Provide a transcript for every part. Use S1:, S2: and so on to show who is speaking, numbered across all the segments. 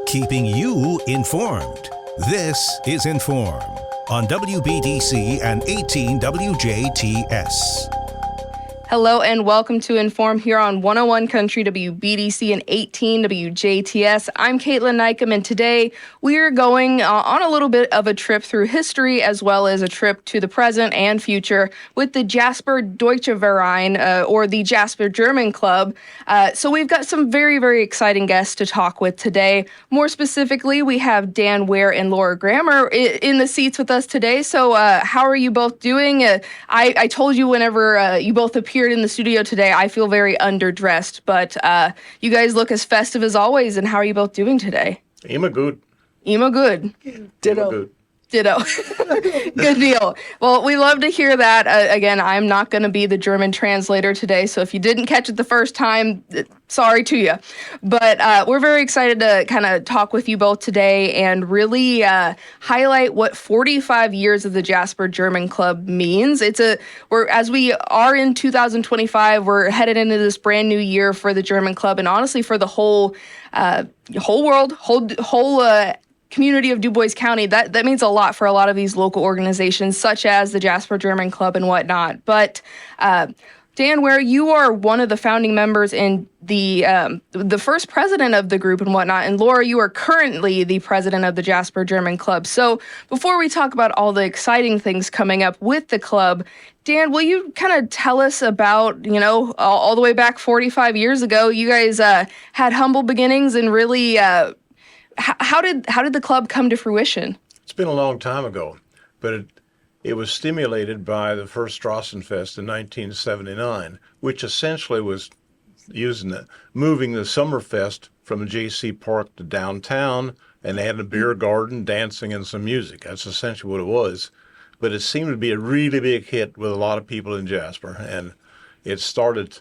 S1: Keeping you informed. This is In.form on WBDC and 18 WJTS.
S2: Hello and welcome to In.form here on 101 Country WBDC and 18 WJTS. I'm Kaitlyn Neukam, and today we are going on a little bit of a trip through history as well as a trip to the present and future with the Jasper Deutscher Verein, or the Jasper German Club. So we've got some very, very exciting guests to talk with today. More specifically, we have Dan Wehr and Laura Grammer in the seats with us today. So how are you both doing? I told you whenever you both appeared in the studio today, I feel very underdressed, but you guys look as festive as always. And how are you both doing today?
S3: Immer good.
S2: Immer good.
S3: Ditto. Immer good.
S2: Ditto. Good deal. Well, we love to hear that. Again, I'm not going to be the German translator today, so if you didn't catch it the first time, sorry to you. But we're very excited to kind of talk with you both today and really highlight what 45 years of the Jasper German Club means. As we are in 2025, we're headed into this brand new year for the German Club, and honestly for the whole world, whole community of Du Bois County. That means a lot for a lot of these local organizations, such as the Jasper German Club and whatnot. But Dan Wehr, you are one of the founding members and the first president of the group and whatnot. And Laura, you are currently the president of the Jasper German Club. So before we talk about all the exciting things coming up with the club, Dan, will you kind of tell us about, all the way back 45 years ago, you guys had humble beginnings and really how did the club come to fruition?
S3: It's been a long time ago, but it was stimulated by the first Strassenfest in 1979, which essentially was moving the Summerfest from the J.C. Park to downtown, and they had a beer garden, dancing, and some music. That's essentially what it was. But it seemed to be a really big hit with a lot of people in Jasper, and it started,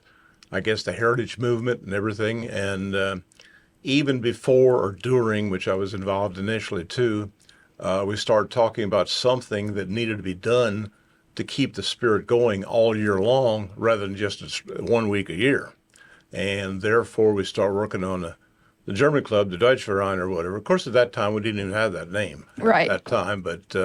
S3: I guess, the heritage movement and everything, and even before or during, which I was involved initially too, we started talking about something that needed to be done to keep the spirit going all year long rather than just 1 week a year. And therefore we started working on the German Club, the Deutscher Verein or whatever. Of course, at that time we didn't even have that name
S2: right
S3: at that time, but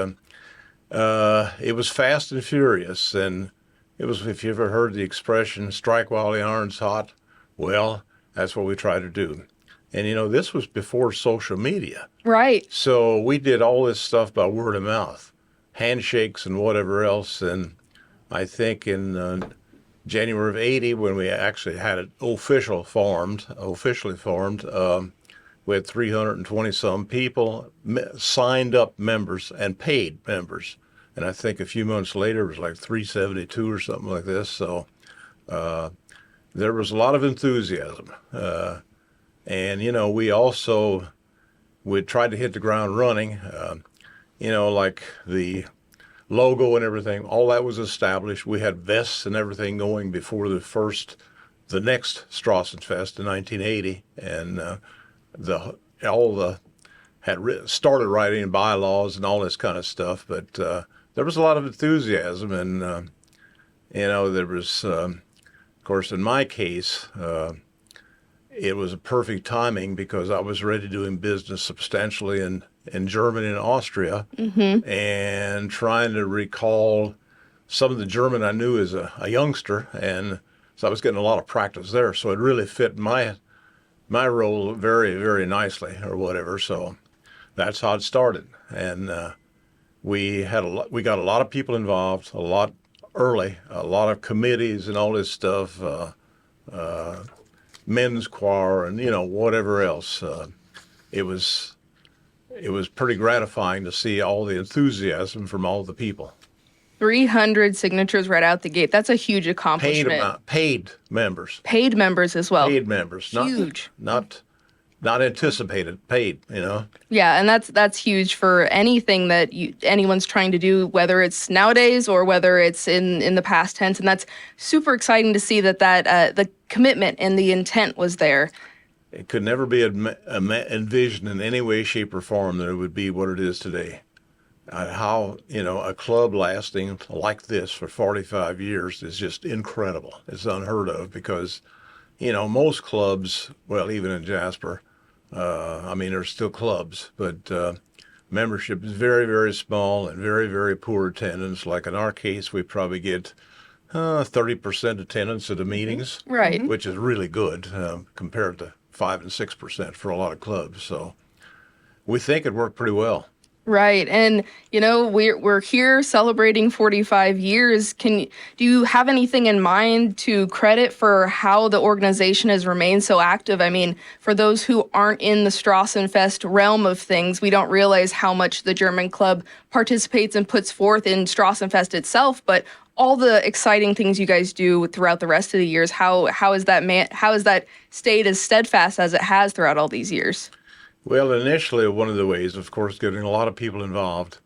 S3: it was fast and furious. And it was, if you ever heard the expression, strike while the iron's hot, well, that's what we try to do. And, this was before social media.
S2: Right.
S3: So we did all this stuff by word of mouth, handshakes and whatever else. And I think in January of 80, when we actually had it officially formed, we had 320-some people, signed up members and paid members. And I think a few months later, it was like 372 or something like this. So there was a lot of enthusiasm. And, we tried to hit the ground running, like the logo and everything, all that was established. We had vests and everything going before the next Strassenfest in 1980. And had started writing bylaws and all this kind of stuff. But there was a lot of enthusiasm. And, there was, of course, in my case, it was a perfect timing because I was already doing business substantially in Germany and Austria, and trying to recall some of the German I knew as a youngster, and so I was getting a lot of practice there. So it really fit my role very, very nicely, or whatever. So that's how it started, and we got a lot of people involved, a lot early, a lot of committees and all this stuff. Men's choir and whatever else. It was pretty gratifying to see all the enthusiasm from all the people.
S2: 300 signatures right out the gate. That's a huge accomplishment.
S3: Paid members.
S2: Paid members as well.
S3: Paid members.
S2: Huge.
S3: Not anticipated. Paid.
S2: Yeah, and that's huge for anything that anyone's trying to do, whether it's nowadays or whether it's in the past tense. And that's super exciting to see that the commitment and the intent was there.
S3: It could never be envisioned in any way, shape, or form that it would be what it is today. How, a club lasting like this for 45 years is just incredible. It's unheard of because, most clubs, well, even in Jasper, I mean, there's still clubs, but membership is very, very small and very, very poor attendance. Like in our case, we probably get 30% attendance at the meetings,
S2: Right.
S3: which is really good compared to 5 and 6% for a lot of clubs. So we think it worked pretty well.
S2: Right. And, we're here celebrating 45 years. Do you have anything in mind to credit for how the organization has remained so active? I mean, for those who aren't in the Strassenfest realm of things, we don't realize how much the German club participates and puts forth in Strassenfest itself, but all the exciting things you guys do throughout the rest of the years, how has that stayed as steadfast as it has throughout all these years?
S3: Well, initially, one of the ways, of course, getting a lot of people involved.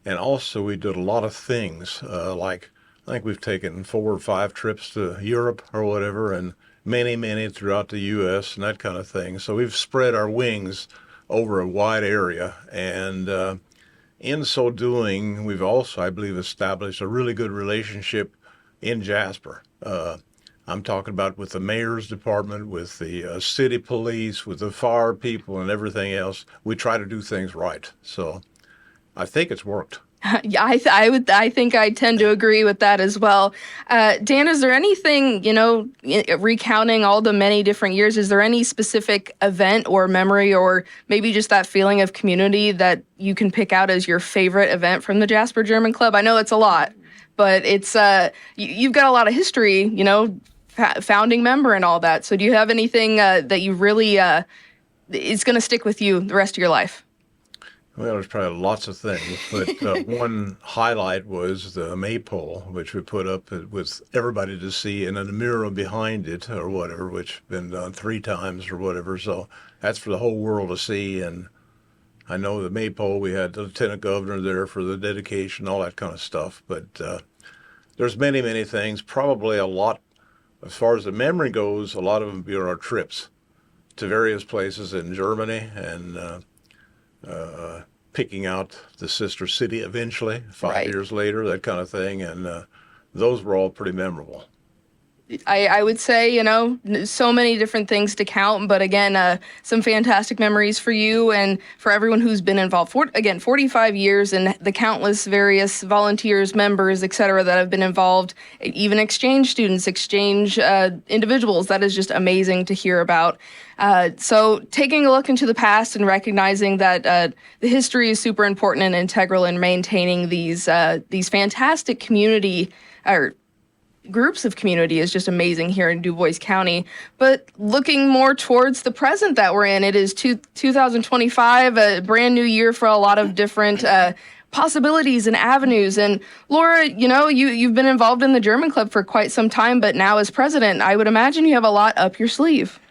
S3: And also, we did a lot of things, like I think we've taken 4 or 5 trips to Europe or whatever, and many, many throughout the U.S. and that kind of thing. So we've spread our wings over a wide area. And in so doing, we've also, I believe, established a really good relationship in Jasper. I'm talking about with the mayor's department, with the city police, with the fire people and everything else. We try to do things right. So I think it's worked.
S2: Yeah, I think I tend to agree with that as well. Dan, is there anything, recounting all the many different years, is there any specific event or memory or maybe just that feeling of community that you can pick out as your favorite event from the Jasper German Club? I know it's a lot, but it's you've got a lot of history, founding member and all that. So do you have anything that you really is going to stick with you the rest of your life?
S3: Well, there's probably lots of things, but one highlight was the maypole, which we put up with everybody to see, and then a mural behind it or whatever, which has been done 3 times or whatever. So that's for the whole world to see. And I know the maypole, we had the lieutenant governor there for the dedication, all that kind of stuff. But there's many, many things, probably a lot. As far as the memory goes, a lot of them be our trips to various places in Germany and picking out the sister city eventually, 5 years later, that kind of thing. And those were all pretty memorable.
S2: I would say, so many different things to count, but again, some fantastic memories for you and for everyone who's been involved. 45 years and the countless various volunteers, members, et cetera, that have been involved, even exchange students, exchange individuals. That is just amazing to hear about. So taking a look into the past and recognizing that the history is super important and integral in maintaining these fantastic community or groups of community is just amazing here in Du Bois County. But looking more towards the present that we're in, it is 2025, a brand new year for a lot of different possibilities and avenues. And Laura, you've been involved in the German Club for quite some time, but now as president, I would imagine you have a lot up your sleeve.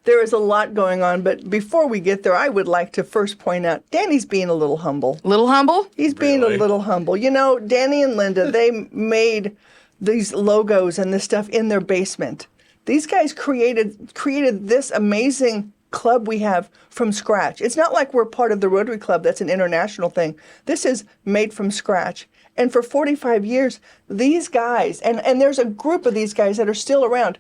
S4: There is a lot going on, but before we get there, I would like to first point out Danny's being a little humble.
S2: Little humble?
S4: He's being a little humble. Danny and Linda, they made these logos and this stuff in their basement. These guys created this amazing club we have from scratch. It's not like we're part of the Rotary Club. That's an international thing. This is made from scratch. And for 45 years, these guys, and there's a group of these guys that are still around.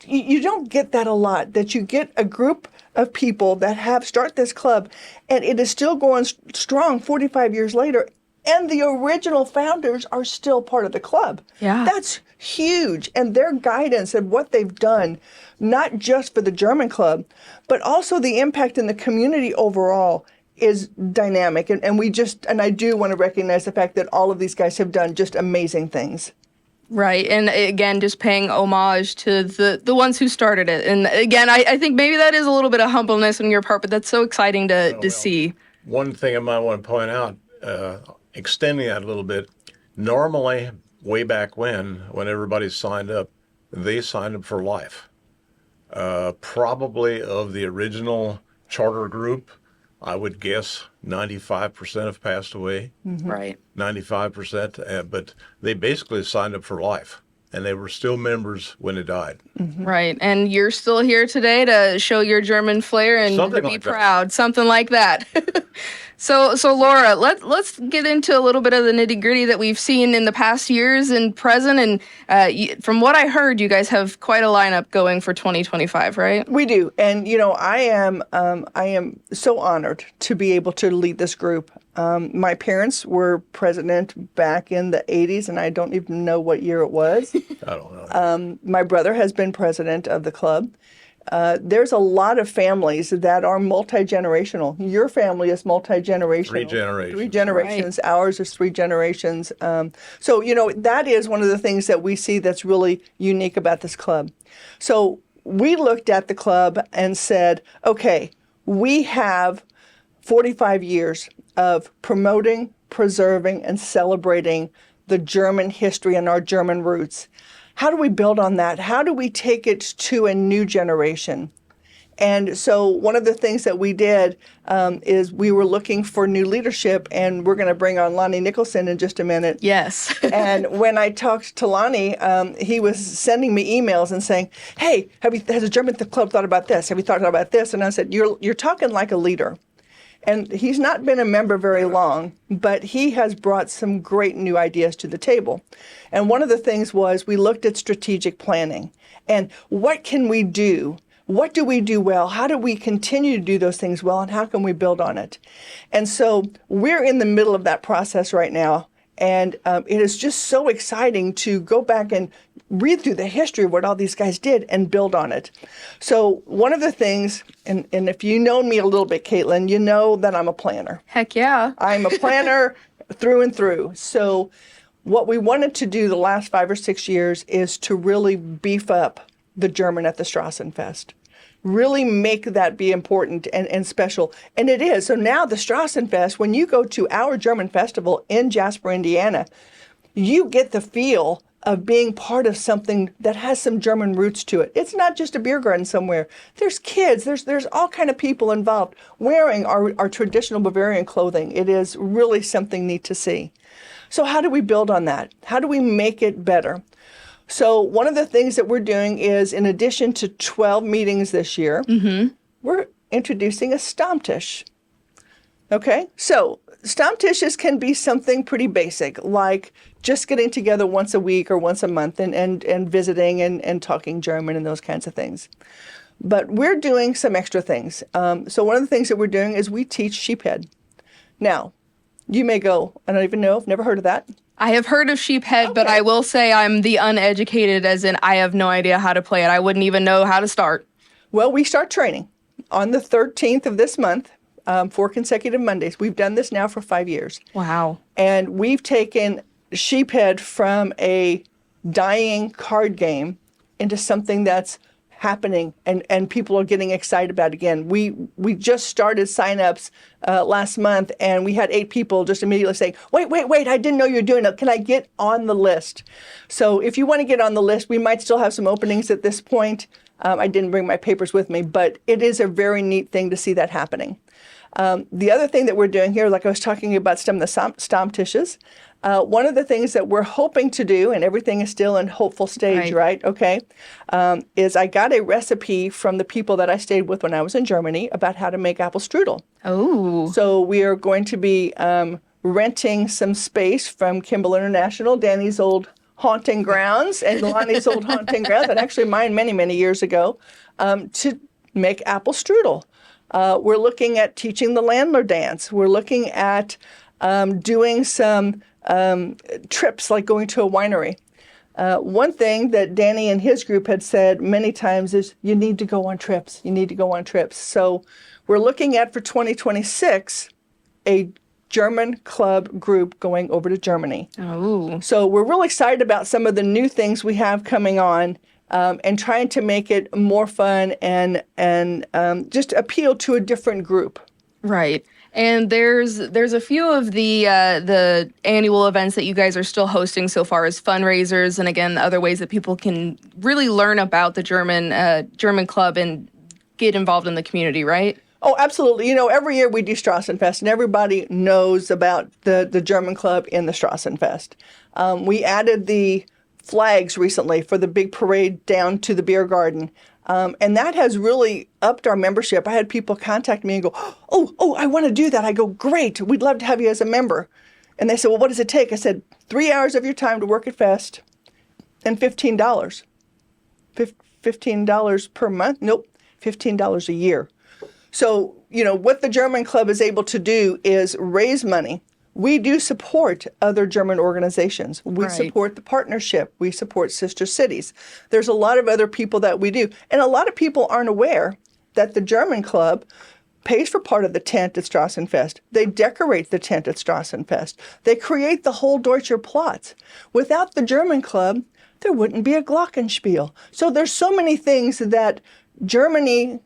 S4: You don't get that a lot, that you get a group of people that start this club, and it is still going strong 45 years later. And the original founders are still part of the club.
S2: Yeah.
S4: That's huge. And their guidance and what they've done, not just for the German club, but also the impact in the community overall is dynamic. And I do want to recognize the fact that all of these guys have done just amazing things.
S2: Right. And again, just paying homage to the ones who started it. And again, I think maybe that is a little bit of humbleness on your part, but that's so exciting to see.
S3: One thing I might want to point out, extending that a little bit, normally, way back when everybody signed up, they signed up for life. Probably of the original charter group, I would guess 95% have passed away.
S2: Mm-hmm. Right.
S3: 95%, but they basically signed up for life. and they were still members when they died.
S2: Right. And you're still here today to show your German flair and
S3: Something
S2: be
S3: like that.
S2: proud. Something like that. So Laura, let's get into a little bit of the nitty-gritty that we've seen in the past years and present. And from what I heard, you guys have quite a lineup going for 2025, right?
S4: We do. And, I am so honored to be able to lead this group. My parents were president back in the 80s, and I don't even know what year it was.
S3: I don't know.
S4: My brother has been president of the club. There's a lot of families that are multi-generational. Your family is multi-generational.
S3: 3 generations.
S4: 3 generations. Right. Ours is 3 generations. So, that is one of the things that we see that's really unique about this club. So we looked at the club and said, okay, we have 45 years of promoting, preserving, and celebrating the German history and our German roots. How do we build on that? How do we take it to a new generation? And so one of the things that we did is we were looking for new leadership, and we're going to bring on Lonnie Nicholson in just a minute.
S2: Yes.
S4: And when I talked to Lonnie, he was sending me emails and saying, hey, has the German Club thought about this? Have you thought about this? And I said, you're talking like a leader. And he's not been a member very long, but he has brought some great new ideas to the table. And one of the things was we looked at strategic planning and what can we do? What do we do well? How do we continue to do those things well? And how can we build on it? And so we're in the middle of that process right now. And it is just so exciting to go back and read through the history of what all these guys did and build on it. So one of the things, and if you know me a little bit, Kaitlyn, you know that I'm a planner.
S2: Heck yeah.
S4: I'm a planner through and through. So what we wanted to do the last 5 or 6 years is to really beef up the German at the Strassenfest. Really make that be important and special. And it is. So now the Strassenfest, when you go to our German festival in Jasper, Indiana, you get the feel of being part of something that has some German roots to it. It's not just a beer garden somewhere. There's kids, there's all kind of people involved wearing our traditional Bavarian clothing. It is really something neat to see. So how do we build on that? How do we make it better? So one of the things that we're doing is, in addition to 12 meetings this year, we're introducing a Stammtisch. Okay, so Stammtisches can be something pretty basic, like just getting together once a week or once a month and visiting and talking German and those kinds of things. But we're doing some extra things. So one of the things that we're doing is we teach sheephead. Now, you may go, I don't even know, I've never heard of that.
S2: I have heard of sheephead, but I will say I'm the uneducated, as in I have no idea how to play it. I wouldn't even know how to start.
S4: Well, we start training on the 13th of this month, 4 consecutive Mondays. We've done this now for 5 years.
S2: Wow.
S4: And we've taken sheephead from a dying card game into something that's happening and people are getting excited about it again. We just started signups last month, and we had 8 people just immediately saying, wait, I didn't know you were doing it. Can I get on the list? So if you want to get on the list, we might still have some openings at this point. I didn't bring my papers with me, but it is a very neat thing to see that happening. The other thing that we're doing here, like I was talking about some of the Stammtisches, one of the things that we're hoping to do, and everything is still in hopeful stage, right? Okay, is I got a recipe from the people that I stayed with when I was in Germany about how to make apple strudel.
S2: Oh.
S4: So we are going to be renting some space from Kimball International, Danny's old haunting grounds, and Lonnie's old haunting grounds, and actually mine many, many years ago, to make apple strudel. We're looking at teaching the Landler dance. We're looking at doing some trips, like going to a winery. One thing that Danny and his group had said many times is you need to go on trips. You need to go on trips. So we're looking at, for 2026, a German club group going over to Germany.
S2: Oh.
S4: So we're really excited about some of the new things we have coming on. And trying to make it more fun and just appeal to a different group.
S2: Right. And there's a few of the annual events that you guys are still hosting so far as fundraisers, and again, other ways that people can really learn about the German club and get involved in the community, right?
S4: Oh, absolutely. Every year we do Strassenfest, and everybody knows about the German club in the Strassenfest. We added the flags recently for the big parade down to the beer garden. And that has really upped our membership. I had people contact me and go, oh, I want to do that. I go, great. We'd love to have you as a member. And they said, well, what does it take? I said, 3 hours of your time to work at Fest and $15. $15 per month? Nope, $15 a year. So, what the German Club is able to do is raise money. We do support other German organizations. We support the partnership. We support sister cities. There's a lot of other people that we do. And a lot of people aren't aware that the German Club pays for part of the tent at Strassenfest. They decorate the tent at Strassenfest. They create the whole Deutscher Platz. Without the German Club, there wouldn't be a Glockenspiel. So there's so many things that Germany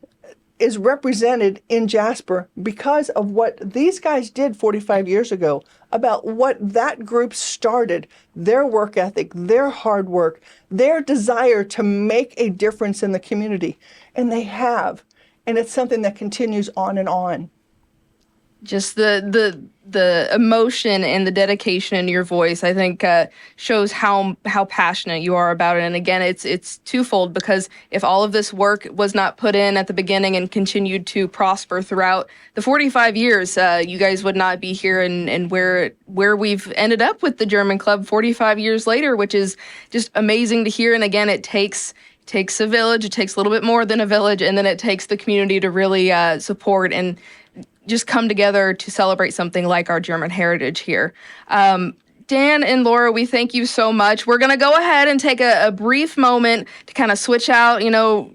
S4: is represented in Jasper because of what these guys did 45 years ago, about what that group started, their work ethic, their hard work, their desire to make a difference in the community. And they have. And it's something that continues on and on.
S2: Just the emotion and the dedication in your voice, I think, shows how passionate you are about it. And again, it's twofold, because if all of this work was not put in at the beginning and continued to prosper throughout the 45 years, you guys would not be here and where we've ended up with the German Club 45 years later, which is just amazing to hear. And again, it takes a village. It takes a little bit more than a village, and then it takes the community to really support and just come together to celebrate something like our German heritage here. Dan and Laura, we thank you so much. We're going to go ahead and take a brief moment to kind of switch out,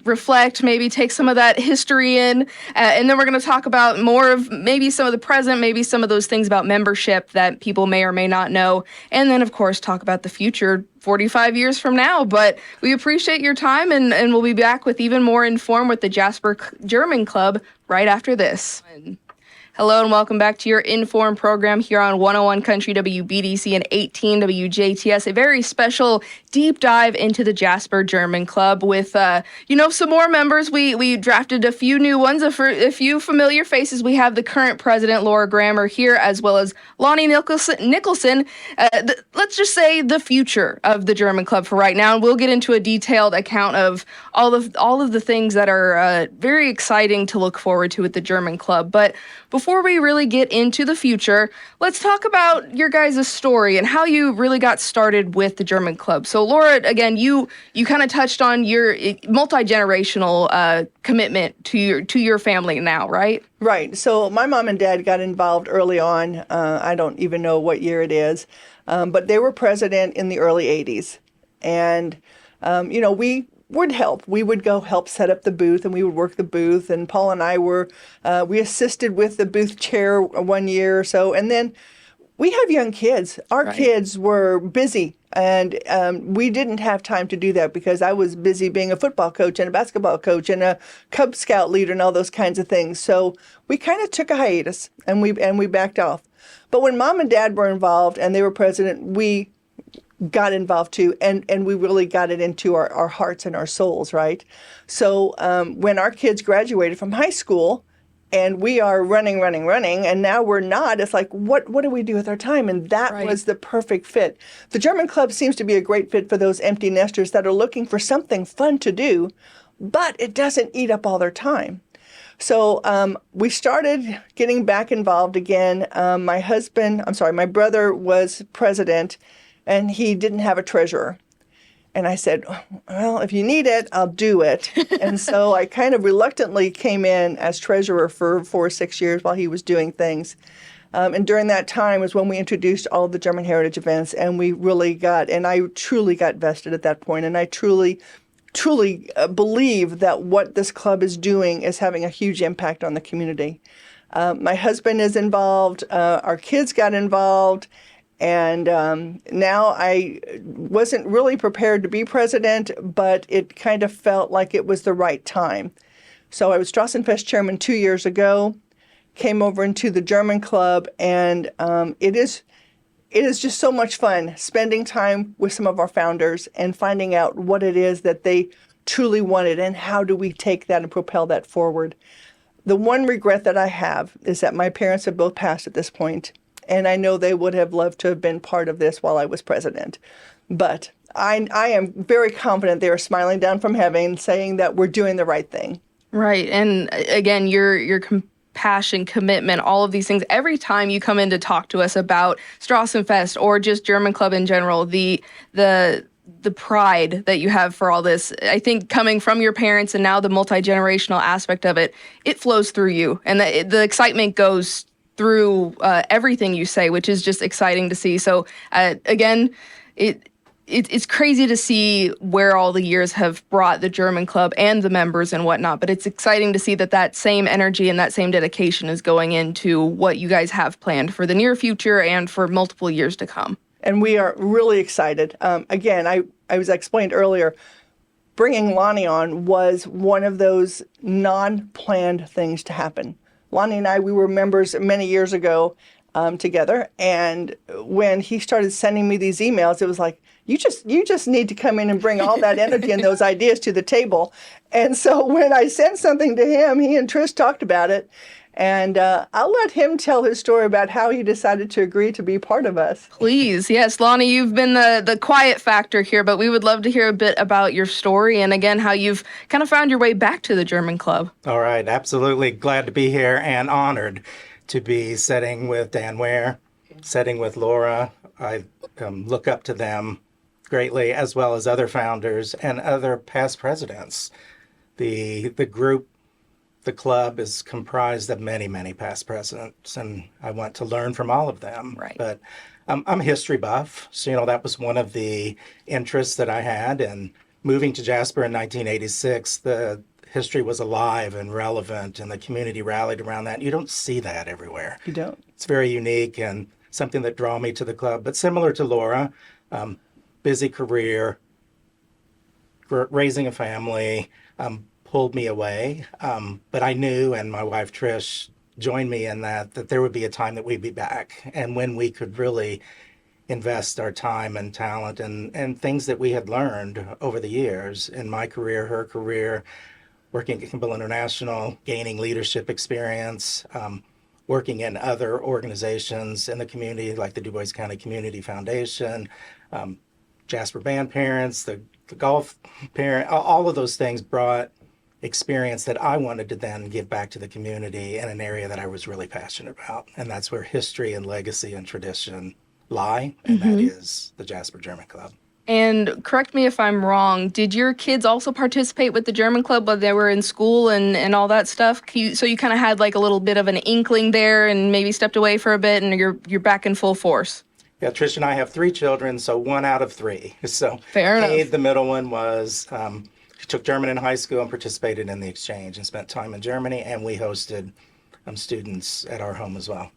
S2: reflect, maybe take some of that history in, and then we're going to talk about more of maybe some of the present, maybe some of those things about membership that people may or may not know, and then, of course, talk about the future 45 years from now. But we appreciate your time, and we'll be back with even more In.form with the Jasper German Club right after this. Hello and welcome back to your In.form program here on 101 Country WBDC and 18 WJTS. A very special deep dive into the Jasper German Club with, some more members. We drafted a few new ones, a few familiar faces. We have the current president, Laura Grammer, here, as well as Lonnie Nicholson. Let's just say the future of the German Club for right now. And we'll get into a detailed account of all of the things that are very exciting to look forward to with the German Club. But before we really get into the future, let's talk about your guys' story and how you really got started with the German Club. So, Laura, again, you kind of touched on your multi-generational commitment to your family now, right?
S4: Right. So my mom and dad got involved early on. I don't even know what year it is, but they were president in the early 80s. And, we would help. We would go help set up the booth, and we would work the booth. And Paul and I we assisted with the booth chair 1 year or so. And then we have young kids. Our kids were busy, and we didn't have time to do that because I was busy being a football coach and a basketball coach and a Cub Scout leader and all those kinds of things. So we kind of took a hiatus, and we backed off. But when Mom and Dad were involved and they were president, we got involved too, and we really got it into our hearts and our souls, right? So when our kids graduated from high school, and we are running, and now we're not, it's like, what do we do with our time? And that was the perfect fit. The German Club seems to be a great fit for those empty nesters that are looking for something fun to do, but it doesn't eat up all their time. So we started getting back involved again. My brother was president, and he didn't have a treasurer. And I said, well, if you need it, I'll do it. And so I kind of reluctantly came in as treasurer for 4 or 6 years while he was doing things. And during that time was when we introduced all the German heritage events, and I truly got vested at that point. And I truly believe that what this club is doing is having a huge impact on the community. My husband is involved. Our kids got involved. And now I wasn't really prepared to be president, but it kind of felt like it was the right time. So I was Strassenfest chairman 2 years ago, came over into the German Club, and it is just so much fun spending time with some of our founders and finding out what it is that they truly wanted and how do we take that and propel that forward. The one regret that I have is that my parents have both passed at this point. And I know they would have loved to have been part of this while I was president. But I am very confident they are smiling down from heaven, saying that we're doing the right thing.
S2: Right. And again, your compassion, commitment, all of these things, every time you come in to talk to us about Strassenfest or just German Club in general, the pride that you have for all this, I think coming from your parents and now the multi-generational aspect of it, it flows through you. And the excitement goes through everything you say, which is just exciting to see. So again, it's crazy to see where all the years have brought the German Club and the members and whatnot, but it's exciting to see that same energy and that same dedication is going into what you guys have planned for the near future and for multiple years to come.
S4: And we are really excited. Again, I was explained earlier, bringing Lonnie on was one of those non-planned things to happen. Lonnie and I, we were members many years ago together, and when he started sending me these emails, it was like, you just need to come in and bring all that energy and those ideas to the table. And so when I sent something to him, he and Trish talked about it. And I'll let him tell his story about how he decided to agree to be part of us.
S2: Please. Yes, Lonnie, you've been the quiet factor here, but we would love to hear a bit about your story and, again, how you've kind of found your way back to the German Club.
S5: All right. Absolutely glad to be here and honored to be sitting with Dan Wehr, sitting with Laura. I look up to them greatly, as well as other founders and other past presidents. The group, the club, is comprised of many, many past presidents, and I want to learn from all of them.
S2: Right.
S5: But I'm a history buff, so that was one of the interests that I had. And moving to Jasper in 1986, the history was alive and relevant, and the community rallied around that. You don't see that everywhere.
S4: You don't.
S5: It's very unique and something that drew me to the club. But similar to Laura, busy career, raising a family, pulled me away. But I knew, and my wife Trish joined me in that there would be a time that we'd be back, and when we could really invest our time and talent and things that we had learned over the years in my career, her career, working at Kimball International, gaining leadership experience, working in other organizations in the community like the Du Bois County Community Foundation, Jasper Band Parents, the golf parent, all of those things brought experience that I wanted to then give back to the community in an area that I was really passionate about. And that's where history and legacy and tradition lie, and that is the Jasper German Club.
S2: And correct me if I'm wrong, did your kids also participate with the German Club while they were in school and all that stuff? So you kind of had like a little bit of an inkling there and maybe stepped away for a bit and you're back in full force?
S5: Yeah, Trish and I have 3 children, so 1 out of 3. So
S2: fair enough.
S5: Kate, the middle one, was she took German in high school and participated in the exchange and spent time in Germany, and we hosted students at our home as well.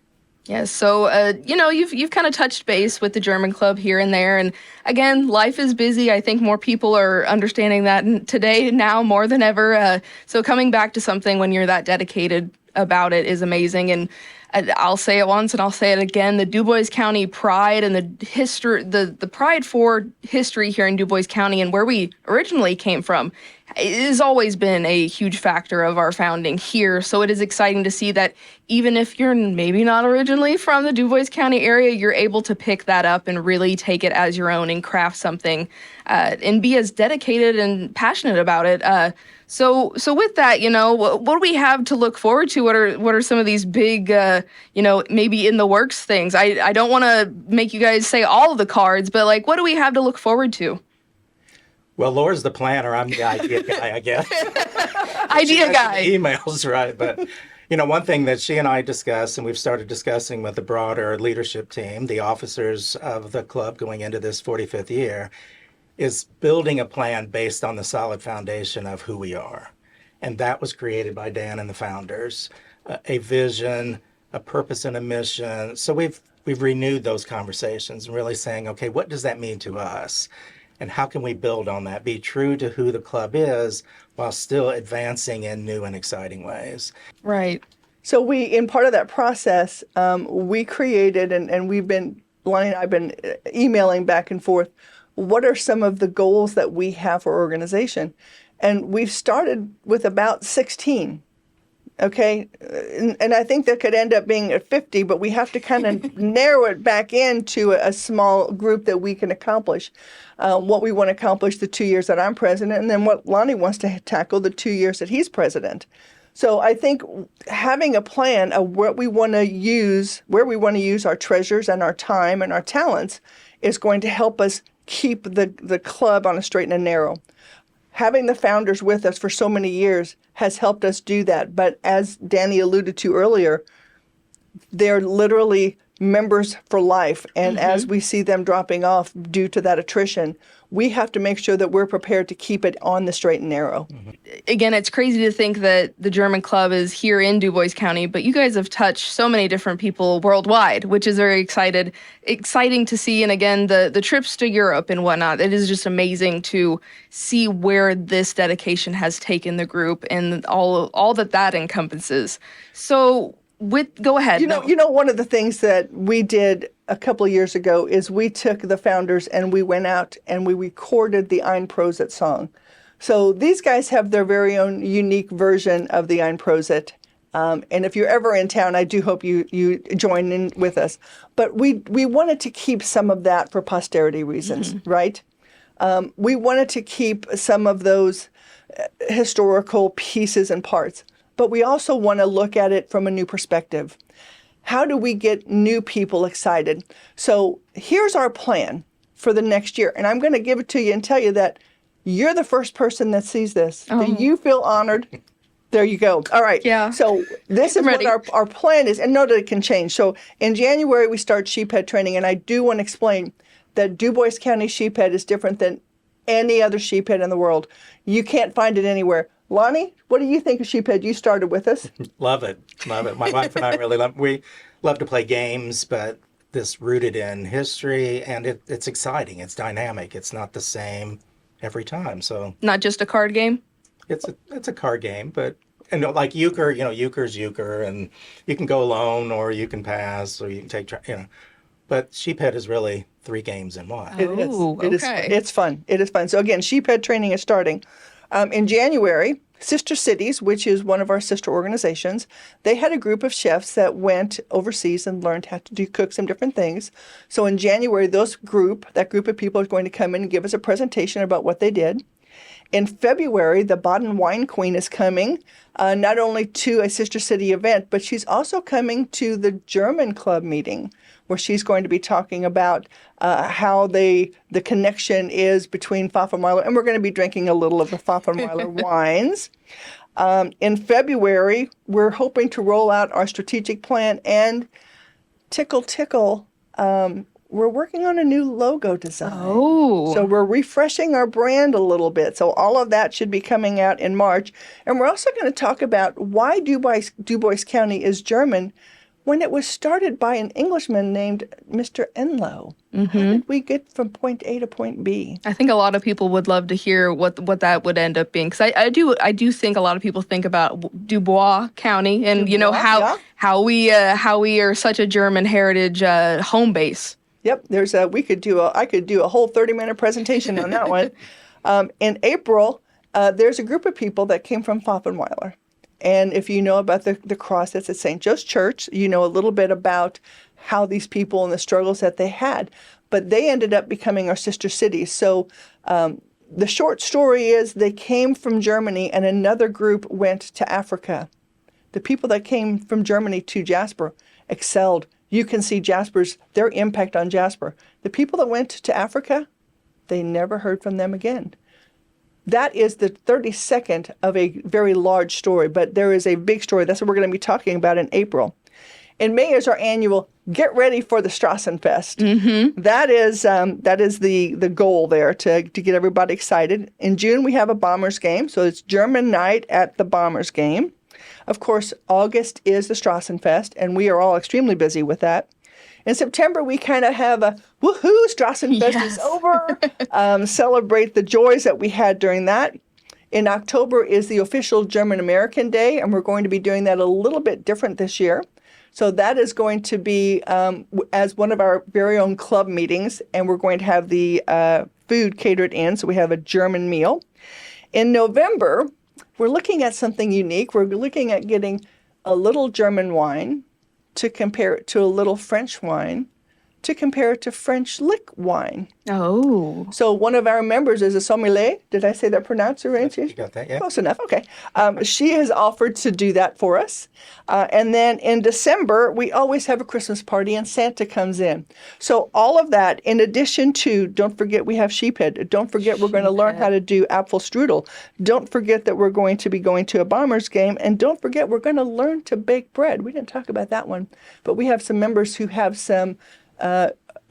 S2: Yes, so you've kind of touched base with the German Club here and there, and again, life is busy. I think more people are understanding that today now more than ever. So coming back to something when you're that dedicated about it is amazing. And I'll say it once and I'll say it again: the Du Bois County pride and the history, the pride for history here in Du Bois County and where we originally came from, it has always been a huge factor of our founding here. So it is exciting to see that even if you're maybe not originally from the Du Bois County area, you're able to pick that up and really take it as your own and craft something and be as dedicated and passionate about it. So with that, what do we have to look forward to? What are some of these big, maybe in the works things? I don't want to make you guys say all of the cards, but like, what do we have to look forward to?
S5: Well, Laura's the planner. I'm the idea guy, I guess.
S2: Idea guy.
S5: Emails, right? But one thing that she and I discussed, and we've started discussing with the broader leadership team, the officers of the club going into this 45th year, is building a plan based on the solid foundation of who we are. And that was created by Dan and the founders, a vision, a purpose and a mission. So we've renewed those conversations and really saying, okay, what does that mean to us? And how can we build on that, be true to who the club is while still advancing in new and exciting ways?
S2: Right.
S4: So in part of that process, we created, and Lonnie and I have been emailing back and forth, what are some of the goals that we have for our organization? And we've started with about 16. Okay, and I think that could end up being at 50, but we have to kind of narrow it back into a small group that we can accomplish what we want to accomplish the 2 years that I'm president, and then what Lonnie wants to tackle the 2 years that he's president. So I think having a plan of what we want to use, where we want to use our treasures and our time and our talents is going to help us keep the club on a straight and a narrow. Having the founders with us for so many years has helped us do that. But as Danny alluded to earlier, they're literally members for life. And as we see them dropping off due to that attrition, we have to make sure that we're prepared to keep it on the straight and narrow.
S2: Again, it's crazy to think that the German Club is here in Du Bois County, but you guys have touched so many different people worldwide, which is very exciting to see. And again, the trips to Europe and whatnot, it is just amazing to see where this dedication has taken the group and all that encompasses. So go ahead.
S4: You know, one of the things that we did a couple of years ago is we took the founders and we went out and we recorded the Ein-Prosit song. So these guys have their very own unique version of the Ein-Prosit. And if you're ever in town, I do hope you join in with us. But we wanted to keep some of that for posterity reasons, right? We wanted to keep some of those historical pieces and parts. But we also want to look at it from a new perspective. How do we get new people excited? So here's our plan for the next year. And I'm going to give it to you and tell you that you're the first person that sees this. Do you feel honored? There you go. All right.
S2: Yeah.
S4: So this is what our plan is. And know that it can change. So in January, we start sheephead training. And I do want to explain that Du Bois County sheephead is different than any other sheephead in the world. You can't find it anywhere. Lonnie, what do you think of sheephead? You started with us.
S5: Love it. Love it. My wife and I really we love to play games, but this rooted in history, and it's exciting. It's dynamic. It's not the same every time. So
S2: Not just a card game?
S5: it's a card game, but like euchre, euchre's euchre, and you can go alone or you can pass or you can take, But sheephead is really 3 games in one.
S4: It is.
S2: Oh,
S4: It is.
S2: okay.
S4: It's fun. It is fun. So again, sheephead training is starting. In January, Sister Cities, which is one of our sister organizations, they had a group of chefs that went overseas and learned how to cook some different things. So in January, that group of people is going to come in and give us a presentation about what they did. In February, the Baden Wine Queen is coming, not only to a Sister City event, but she's also coming to the German Club meeting, where she's going to be talking about how the connection is between Pfaffenweiler, and we're going to be drinking a little of the Pfaffenweiler wines. In February, we're hoping to roll out our strategic plan, and tickle, we're working on a new logo design.
S2: Oh.
S4: So we're refreshing our brand a little bit. So all of that should be coming out in March. And we're also going to talk about why Du Bois County is German when it was started by an Englishman named Mr. Enlow. How did we get from point A to point B?
S2: I think a lot of people would love to hear what that would end up being, because I do think a lot of people think about Du Bois County and how we are such a German heritage home base.
S4: Yep, I could do a whole 30-minute presentation on that one. In April, there's a group of people that came from Pfaffenweiler. And if you know about the cross that's at St. Joe's Church, you know a little bit about how these people and the struggles that they had. But they ended up becoming our sister cities. So the short story is they came from Germany and another group went to Africa. The people that came from Germany to Jasper excelled. You can see their impact on Jasper. The people that went to Africa, they never heard from them again. That is the 32nd of a very large story, but there is a big story. That's what we're going to be talking about in April. In May is our annual Get Ready for the Strassenfest. Mm-hmm. That is the goal there to get everybody excited. In June, we have a Bombers game, so it's German night at the Bombers game. Of course, August is the Strassenfest, and we are all extremely busy with that. In September, we kind of have a woohoo, Strassenfest is over, celebrate the joys that we had during that. In October is the official German-American Day, and we're going to be doing that a little bit different this year. So that is going to be as one of our very own club meetings, and we're going to have the food catered in, so we have a German meal. In November, we're looking at something unique. We're looking at getting a little German wine to compare it to a little French wine to compare it to French lick wine.
S2: Oh.
S4: So one of our members is a sommelier. Did I say that pronounced right?
S5: You got that, yeah.
S4: Close enough. Okay. She has offered to do that for us. And then in December, we always have a Christmas party and Santa comes in. So all of that, in addition to, don't forget we have sheephead. Don't forget we're going to learn how to do apple strudel. Don't forget that we're going to be going to a Bombers game. And don't forget we're going to learn to bake bread. We didn't talk about that one. But we have some members who have some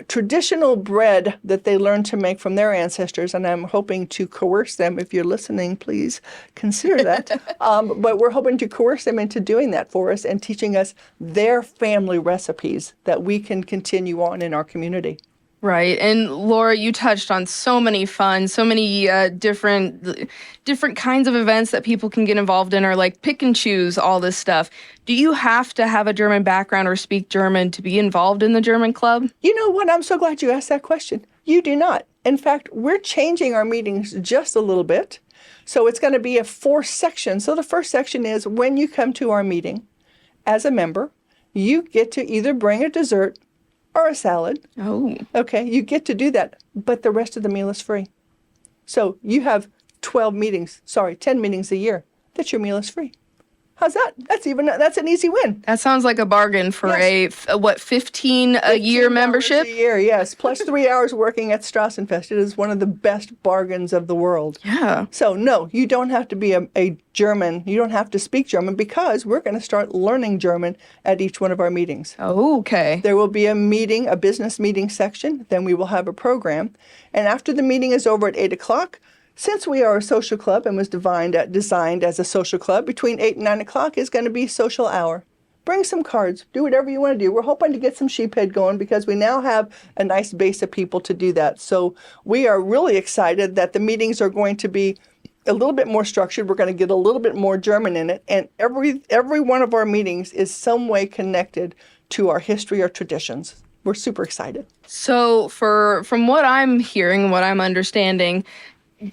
S4: traditional bread that they learned to make from their ancestors, and I'm hoping to coerce them. If you're listening, please consider that. But we're hoping to coerce them into doing that for us and teaching us their family recipes that we can continue on in our community.
S2: Right. And Laura, you touched on so many fun, so many different kinds of events that people can get involved in, or like pick and choose all this stuff. Do you have to have a German background or speak German to be involved in the German club?
S4: You know what? I'm so glad you asked that question. You do not. In fact, we're changing our meetings just a little bit. So it's going to be a 4-section. So the first section is when you come to our meeting as a member, you get to either bring a dessert or a salad.
S2: Oh.
S4: Okay, you get to do that, but the rest of the meal is free. So you have 10 meetings a year that your meal is free. How's that? That's an easy win.
S2: That sounds like a bargain for
S4: Yes.
S2: a 15 a year membership?
S4: $15 a year, yes, plus 3 hours working at Strassenfest. It is one of the best bargains of the world.
S2: Yeah.
S4: So no, you don't have to be a German. You don't have to speak German because we're going to start learning German at each one of our meetings.
S2: Oh, okay.
S4: There will be a business meeting section. Then we will have a program. And after the meeting is over at 8 o'clock, since we are a social club and was designed as a social club, between 8 and 9 o'clock is going to be social hour. Bring some cards. Do whatever you want to do. We're hoping to get some sheephead going because we now have a nice base of people to do that. So we are really excited that the meetings are going to be a little bit more structured. We're going to get a little bit more German in it. And every one of our meetings is some way connected to our history or traditions. We're super excited.
S2: So from what I'm hearing, what I'm understanding,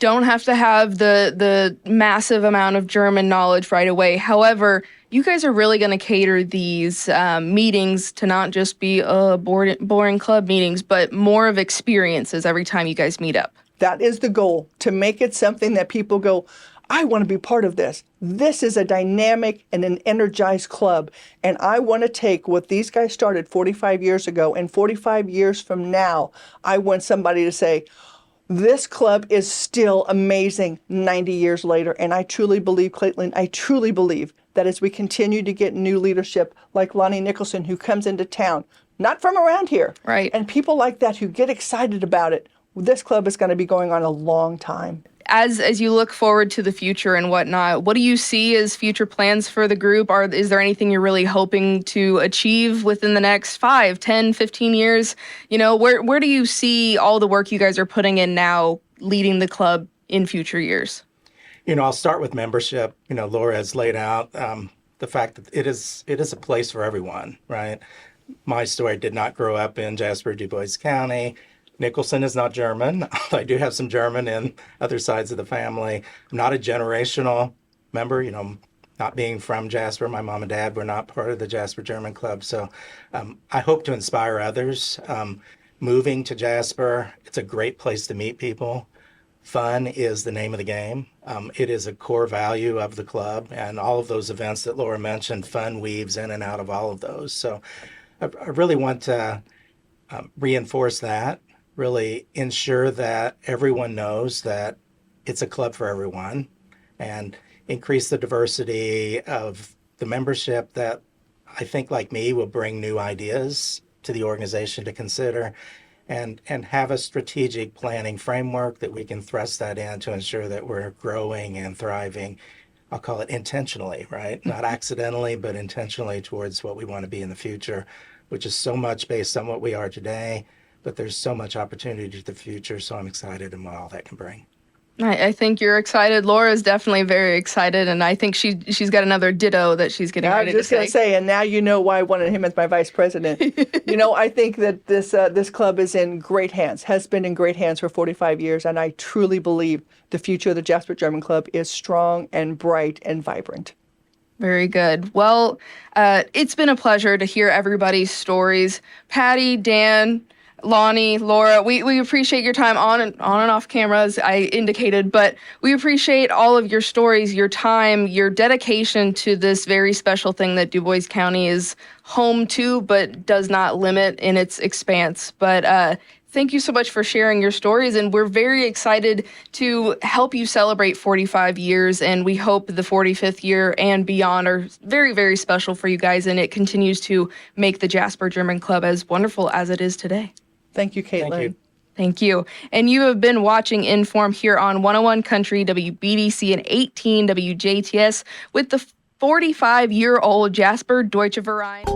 S2: don't have to have the massive amount of German knowledge right away. However, you guys are really going to cater these meetings to not just be boring club meetings, but more of experiences every time you guys meet up.
S4: That is the goal, to make it something that people go, I want to be part of this. This is a dynamic and an energized club. And I want to take what these guys started 45 years ago, and 45 years from now, I want somebody to say, this club is still amazing 90 years later. And I truly believe, Kaitlyn, that as we continue to get new leadership like Lonnie Nicholson, who comes into town, not from around here,
S2: right,
S4: and people like that who get excited about it, this club is going to be going on a long time.
S2: As you look forward to the future and whatnot, what do you see as future plans for the group? Is there anything you're really hoping to achieve within the next 5, 10, 15 years? You know, where do you see all the work you guys are putting in now leading the club in future years?
S5: You know, I'll start with membership. You know, Laura has laid out the fact that it is a place for everyone, right? My story did not grow up in Jasper, Du Bois County. Nicholson is not German. I do have some German in other sides of the family. I'm not a generational member, you know, not being from Jasper. My mom and dad were not part of the Jasper German Club. So I hope to inspire others. Moving to Jasper, it's a great place to meet people. Fun is the name of the game. It is a core value of the club, and all of those events that Laura mentioned, fun weaves in and out of all of those. So I really want to reinforce that. Really ensure that everyone knows that it's a club for everyone, and increase the diversity of the membership that I think, like me, will bring new ideas to the organization to consider, and have a strategic planning framework that we can thrust that in to ensure that we're growing and thriving. I'll call it intentionally, right? Not accidentally, but intentionally towards what we want to be in the future, which is so much based on what we are today. But there's so much opportunity to the future, so I'm excited in what all that can bring.
S2: I think you're excited. Laura's definitely very excited, and I think she's got another ditto that she's getting ready to say.
S4: I was just going to say, and now you know why I wanted him as my vice president. I think that this club is in great hands, has been in great hands for 45 years, and I truly believe the future of the Jasper German Club is strong and bright and vibrant.
S2: Very good. Well, it's been a pleasure to hear everybody's stories. Patty, Dan, Lonnie, Laura, we appreciate your time on and off camera, as I indicated, but we appreciate all of your stories, your time, your dedication to this very special thing that Du Bois County is home to, but does not limit in its expanse. But thank you so much for sharing your stories, and we're very excited to help you celebrate 45 years, and we hope the 45th year and beyond are very, very special for you guys, and it continues to make the Jasper German Club as wonderful as it is today.
S4: Thank you, Kaitlyn.
S5: Thank you.
S2: Thank you. And you have been watching In.form here on 101 Country, WBDC, and 18 WJTS with the 45-year-old Jasper Deutscher Verein.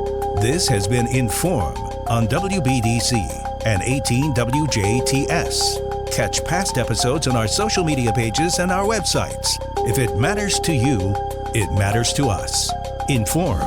S1: This has been In.form on WBDC and 18 WJTS. Catch past episodes on our social media pages and our websites. If it matters to you, it matters to us. In.form.